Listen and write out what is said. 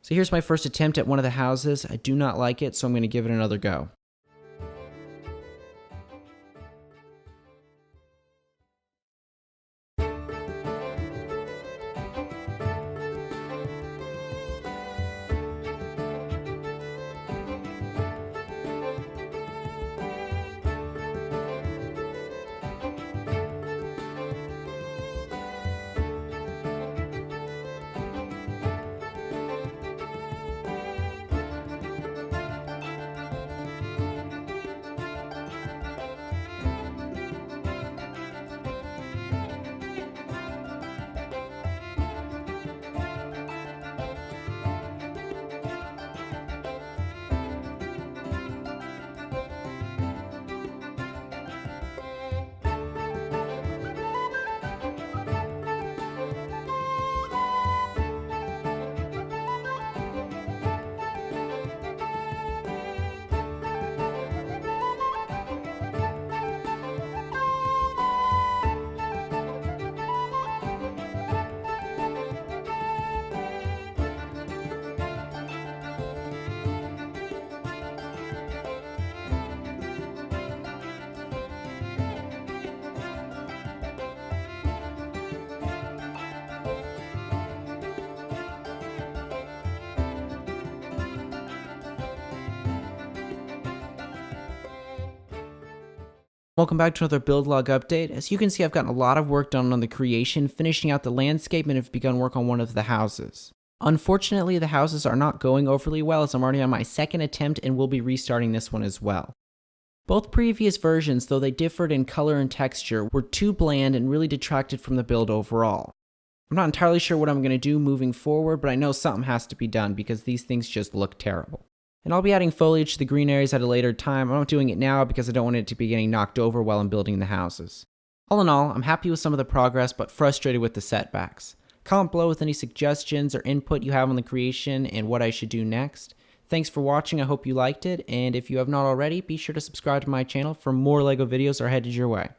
So here's my first attempt at one of the houses. I do not like it, so I'm going to give it another go. Welcome back to another build log update. As you can see, I've gotten a lot of work done on the creation, finishing out the landscape, and have begun work on one of the houses. Unfortunately, the houses are not going overly well, as I'm already on my second attempt and will be restarting this one as well. Both previous versions, though they differed in color and texture, were too bland and really detracted from the build overall. I'm not entirely sure what I'm going to do moving forward, but I know something has to be done because these things just look terrible. And I'll be adding foliage to the green areas at a later time. I'm not doing it now because I don't want it to be getting knocked over while I'm building the houses. All in all, I'm happy with some of the progress, but frustrated with the setbacks. Comment below with any suggestions or input you have on the creation and what I should do next. Thanks for watching, I hope you liked it, and if you have not already, be sure to subscribe to my channel for more LEGO videos are headed your way.